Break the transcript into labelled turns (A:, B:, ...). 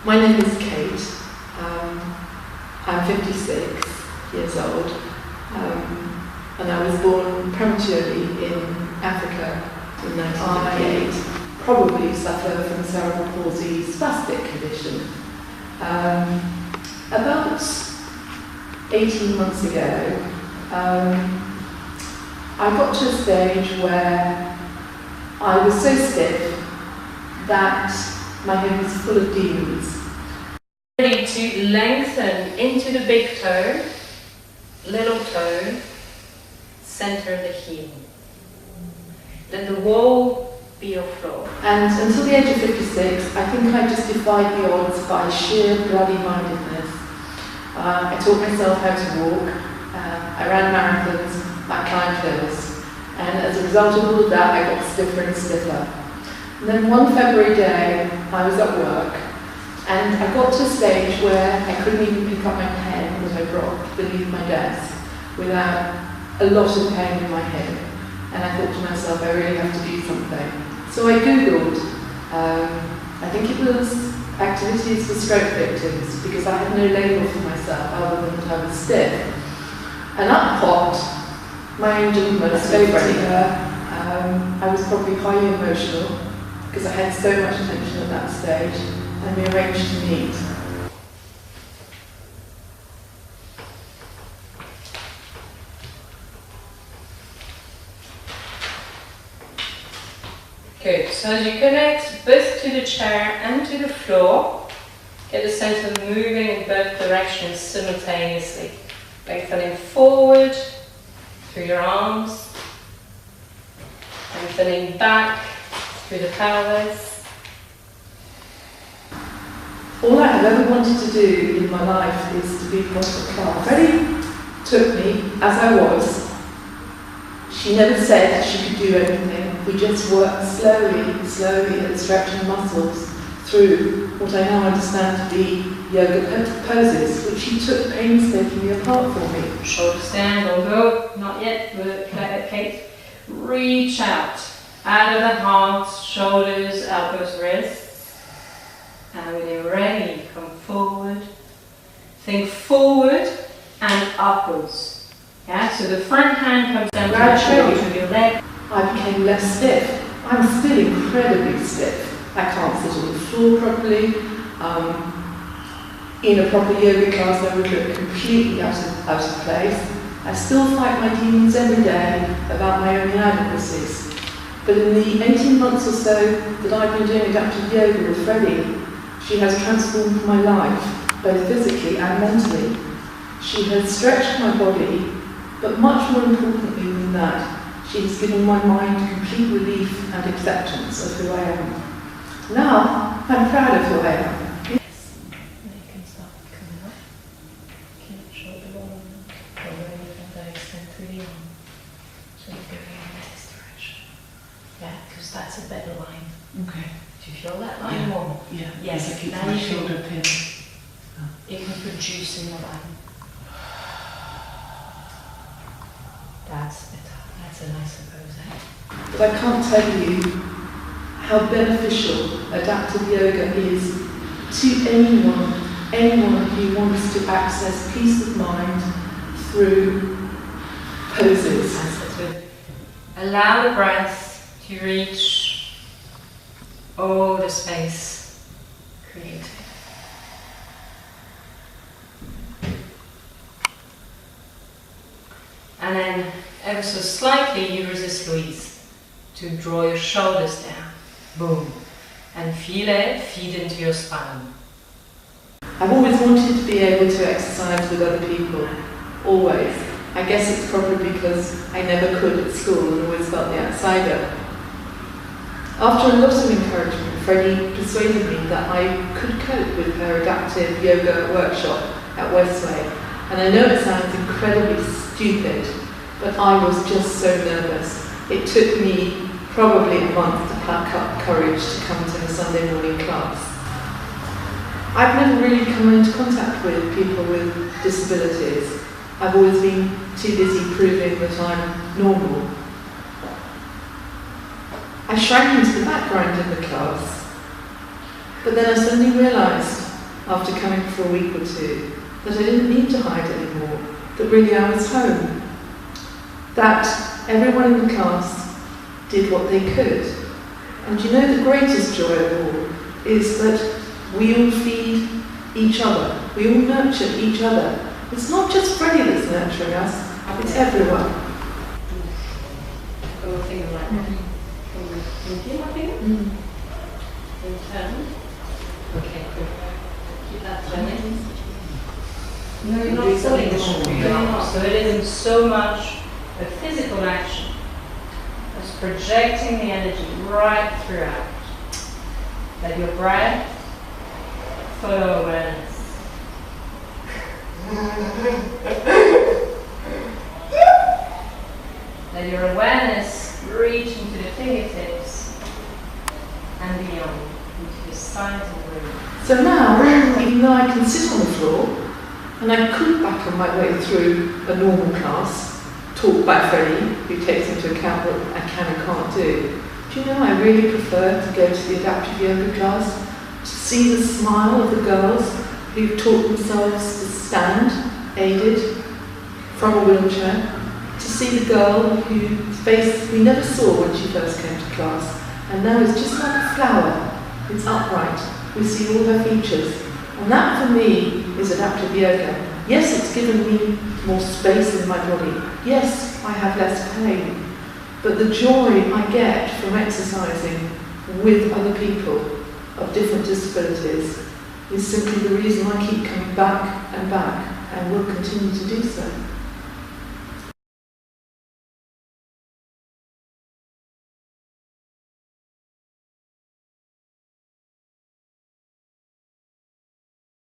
A: My name is Kate. I'm 56 years old, and I was born prematurely in Africa in 1958. Probably suffer from cerebral palsy spastic condition. About 18 months ago, I got to a stage where I was so stiff that my head was full of demons.
B: Ready to lengthen into the big toe, little toe, center of the heel. Let the wall be your floor.
A: And until the age of 56, I think I just defied the odds by sheer bloody-mindedness. I taught myself how to walk, I ran marathons, I climbed hills, and as a result of all of that, I got stiffer and stiffer. And then one February day, I was at work, and I got to a stage where I couldn't even pick up my pen that I dropped beneath my desk without a lot of pain in my hip. And I thought to myself, I really have to do something. So I Googled, I think it was activities for stroke victims, because I had no label for myself other than that I was stiff. And up popped my angel mother. I spoke to her. I was probably highly emotional because I had so much attention at that stage, and we arranged to meet.
B: Good. So as you connect both to the chair and to the floor, get a sense of moving in both directions simultaneously. Lengthening forward through your arms, lengthening back through the pelvis.
A: All I have ever wanted to do in my life is to be first class. Freddie took me as I was. She never said that she could do anything. We just worked slowly at stretching muscles through what I now understand to be yoga poses, which she took painstakingly apart for me.
B: Shoulders down, don't go, not yet, Kate. Reach out of the heart, shoulders, elbows, wrists. And when you're ready, come forward. Think forward and upwards. Yeah, so the front hand comes down gradually to your leg.
A: I became less stiff. I'm still incredibly stiff. I can't sit on the floor properly. In a proper yoga class, I would look completely out of place. I still fight my demons every day about my own inadequacies. But in the 18 months or so that I've been doing adaptive yoga with Freddie, she has transformed my life, both physically and mentally. She has stretched my body, but much more importantly than that, she has given my mind complete relief and acceptance of who I am. Now, I'm proud of who I am.
B: Yes. Now you can start coming up. Keep shoulder bone. Go away from the extend through the arm. So you're going in this direction. Yeah, because that's a better line.
A: Okay.
B: Do you feel that line more?
A: Yeah.
B: Yes.
A: I keep
B: Now
A: my
B: you
A: shoulder
B: can,
A: pinned.
B: you can produce in the line. That's better. That's a nicer pose, eh?
A: But I can't tell you how beneficial adaptive yoga is to anyone who wants to access peace of mind through poses.
B: Allow the breath to reach all the space created. And then, ever so slightly, you resist Louise to draw your shoulders down. Boom. And feel it feed into your spine.
A: I've always wanted to be able to exercise with other people. Always. I guess it's probably because I never could at school and always felt the outsider. After a lot of encouragement, Freddie persuaded me that I could cope with her adaptive yoga workshop at Westway. And I know it sounds incredibly stupid, but I was just so nervous. It took me probably a month to pluck up courage to come to her Sunday morning class. I've never really come into contact with people with disabilities. I've always been too busy proving that I'm normal. I shrank into the background in the class, but then I suddenly realised after coming for a week or two that I didn't need to hide anymore, that really I was home. That everyone in the class did what they could. And you know, the greatest joy of all is that we all feed each other. We all nurture each other. It's not just Freddie that's nurturing us, it's everyone.
B: Go a finger like that. Thank you, my finger. In turn. Okay, good. Keep that turning. No, you're not pulling the sugar. You're not. So it isn't so much a physical action as projecting the energy right throughout. Let your breath follow awareness. Let your awareness reach into the fingertips and beyond, into the sides of the room.
A: So now, even though I can sit on the floor, and I could battle my way through a normal class, taught by Freddie, who takes into account what I can and can't do, do you know I really prefer to go to the adaptive yoga class, to see the smile of the girls who've taught themselves to stand, aided, from a wheelchair, to see the girl whose face we never saw when she first came to class, and now is just like a flower. It's upright. We see all her features. And that for me is adaptive yoga. Yes, it's given me more space in my body. Yes, I have less pain. But the joy I get from exercising with other people of different disabilities is simply the reason I keep coming back and will continue to do so.